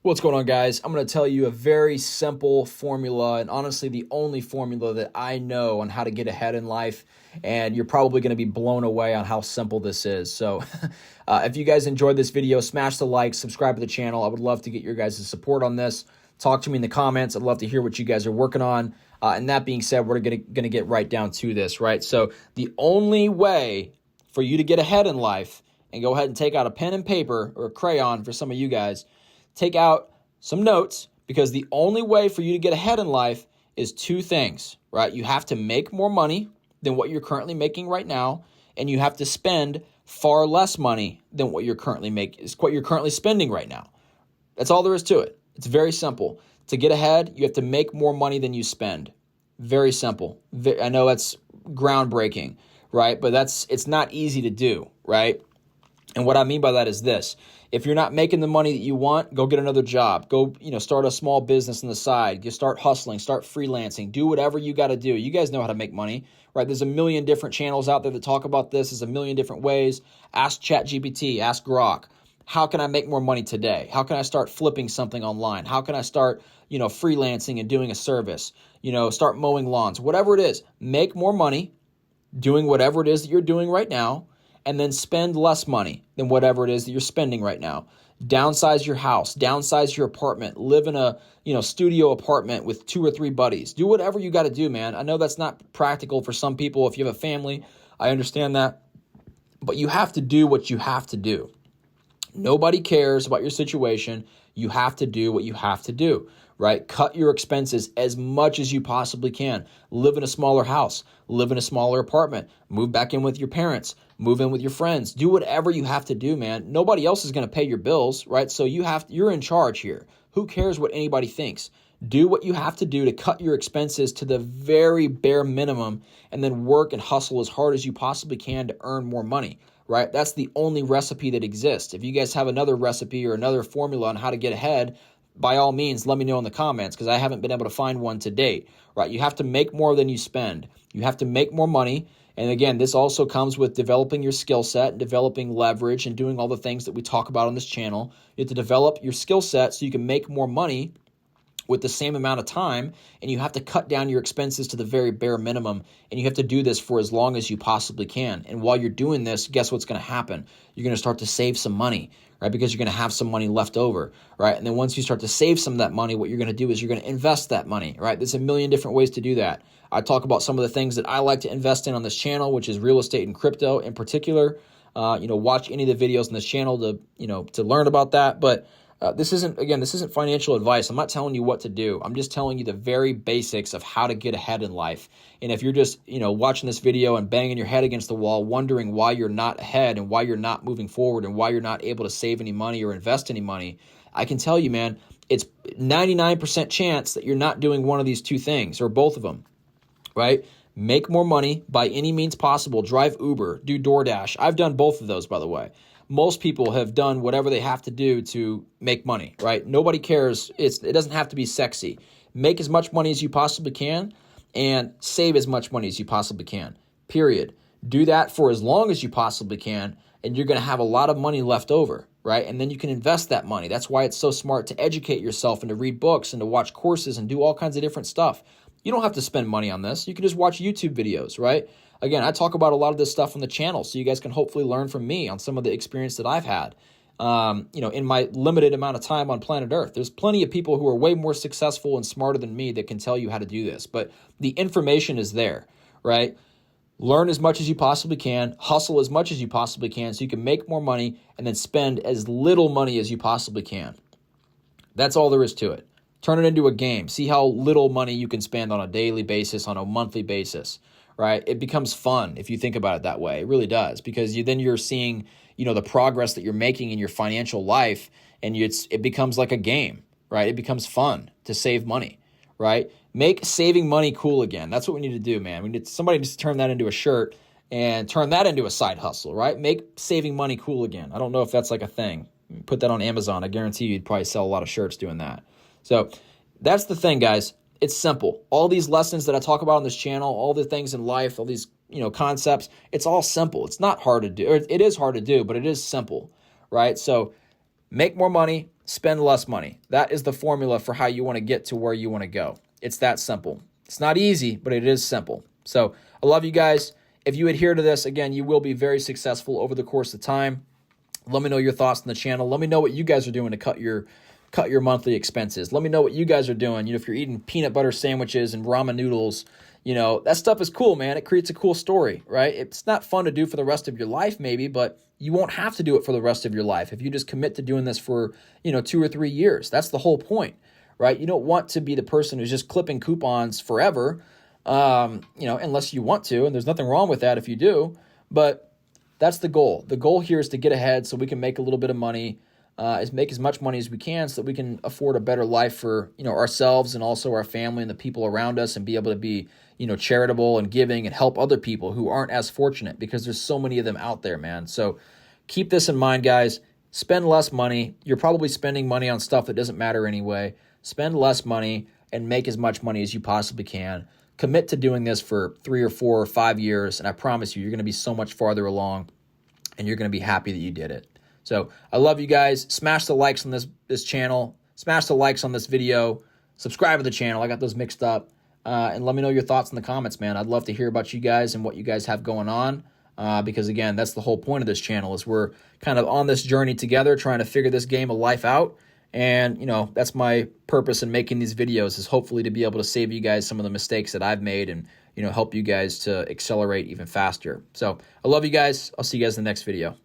What's going on, guys? I'm going to tell you a very simple formula, and honestly, the only formula that I know on how to get ahead in life. And you're probably going to be blown away on how simple this is. So, if you guys enjoyed this video, smash the like, subscribe to the channel. I would love to get your guys' support on this. Talk to me in the comments. I'd love to hear what you guys are working on. And that being said, we're going to get right down to this, right? So, the only way for you to get ahead in life, and go ahead and take out a pen and paper or a crayon for some of you guys. Take out some notes, because the only way for you to get ahead in life is two things, right? You have to make more money than what you're currently making right now, and you have to spend far less money than what you're currently spending right now. That's all there is to it. It's very simple. To get ahead, you have to make more money than you spend. Very simple. I know that's groundbreaking, right? But it's not easy to do, right? And what I mean by that is this. If you're not making the money that you want, go get another job. Go, start a small business on the side. You start hustling, start freelancing, do whatever you got to do. You guys know how to make money, right? There's a million different channels out there that talk about this. There's a million different ways. Ask ChatGPT, ask Grok. How can I make more money today? How can I start flipping something online? How can I start, freelancing and doing a service? Start mowing lawns, whatever it is. Make more money doing whatever it is that you're doing right now, and then spend less money than whatever it is that you're spending right now. Downsize your house, downsize your apartment, live in a, studio apartment with 2 or 3 buddies. Do whatever you got to do, man. I know that's not practical for some people. If you have a family, I understand that. But you have to do what you have to do. Nobody cares about your situation. You have to do what you have to do, right? Cut your expenses as much as you possibly can. Live in a smaller house, live in a smaller apartment, move back in with your parents, move in with your friends. Do whatever you have to do, man. Nobody else is going to pay your bills, right? So you're in charge here. Who cares what anybody thinks? Do what you have to do to cut your expenses to the very bare minimum, and then work and hustle as hard as you possibly can to earn more money. Right? That's the only recipe that exists. If you guys have another recipe or another formula on how to get ahead, by all means, let me know in the comments, because I haven't been able to find one to date. Right? You have to make more than you spend. You have to make more money. And again, this also comes with developing your skill set, developing leverage, and doing all the things that we talk about on this channel. You have to develop your skill set so you can make more money with the same amount of time, and you have to cut down your expenses to the very bare minimum, and you have to do this for as long as you possibly can. And while you're doing this, guess what's going to happen? You're going to start to save some money, right? Because you're going to have some money left over, right? And then once you start to save some of that money, what you're going to do is you're going to invest that money, right? There's a million different ways to do that. I talk about some of the things that I like to invest in on this channel, which is real estate and crypto in particular. Watch any of the videos on this channel to learn about that. But this isn't financial advice. I'm not telling you what to do. I'm just telling you the very basics of how to get ahead in life. And if you're just, watching this video and banging your head against the wall, wondering why you're not ahead and why you're not moving forward and why you're not able to save any money or invest any money, I can tell you, man, it's 99% chance that you're not doing one of these two things or both of them, right? Make more money by any means possible. Drive Uber, do DoorDash. I've done both of those, by the way. Most people have done whatever they have to do to make money, right? Nobody cares. It doesn't have to be sexy. Make as much money as you possibly can and save as much money as you possibly can, period. Do that for as long as you possibly can, and you're going to have a lot of money left over, right? And then you can invest that money. That's why it's so smart to educate yourself and to read books and to watch courses and do all kinds of different stuff. You don't have to spend money on this. You can just watch YouTube videos, right? Again, I talk about a lot of this stuff on the channel, so you guys can hopefully learn from me on some of the experience that I've had, in my limited amount of time on planet Earth. There's plenty of people who are way more successful and smarter than me that can tell you how to do this, but the information is there, right? Learn as much as you possibly can, hustle as much as you possibly can so you can make more money and then spend as little money as you possibly can. That's all there is to it. Turn it into a game. See how little money you can spend on a daily basis, on a monthly basis, right? It becomes fun if you think about it that way. It really does, because then you're seeing, the progress that you're making in your financial life, and it becomes like a game, right? It becomes fun to save money, right? Make saving money cool again. That's what we need to do, man. Somebody needs to turn that into a shirt and turn that into a side hustle, right? Make saving money cool again. I don't know if that's like a thing. Put that on Amazon. I guarantee you'd probably sell a lot of shirts doing that. So that's the thing, guys. It's simple. All these lessons that I talk about on this channel, all the things in life, all these concepts, it's all simple. It's not hard to do. It is hard to do, but it is simple, right? So make more money, spend less money. That is the formula for how you want to get to where you want to go. It's that simple. It's not easy, but it is simple. So I love you guys. If you adhere to this, again, you will be very successful over the course of time. Let me know your thoughts on the channel. Let me know what you guys are doing to cut your monthly expenses. Let me know what you guys are doing. If you're eating peanut butter sandwiches and ramen noodles, that stuff is cool, man. It creates a cool story, right? It's not fun to do for the rest of your life, maybe, but you won't have to do it for the rest of your life if you just commit to doing this for, 2 or 3 years. That's the whole point, right? You don't want to be the person who's just clipping coupons forever, unless you want to, and there's nothing wrong with that if you do, but that's the goal. The goal here is to get ahead so we can make a little bit of money, make as much money as we can so that we can afford a better life for, ourselves and also our family and the people around us, and be able to be, charitable and giving and help other people who aren't as fortunate, because there's so many of them out there, man. So keep this in mind, guys. Spend less money. You're probably spending money on stuff that doesn't matter anyway. Spend less money and make as much money as you possibly can. Commit to doing this for 3 or 4 or 5 years, and I promise you're going to be so much farther along, and you're going to be happy that you did it. So I love you guys. Smash the likes on this channel. Smash the likes on this video. Subscribe to the channel. I got those mixed up. And let me know your thoughts in the comments, man. I'd love to hear about you guys and what you guys have going on. Because, again, that's the whole point of this channel, is we're kind of on this journey together trying to figure this game of life out. And, that's my purpose in making these videos, is hopefully to be able to save you guys some of the mistakes that I've made, and, help you guys to accelerate even faster. So I love you guys. I'll see you guys in the next video.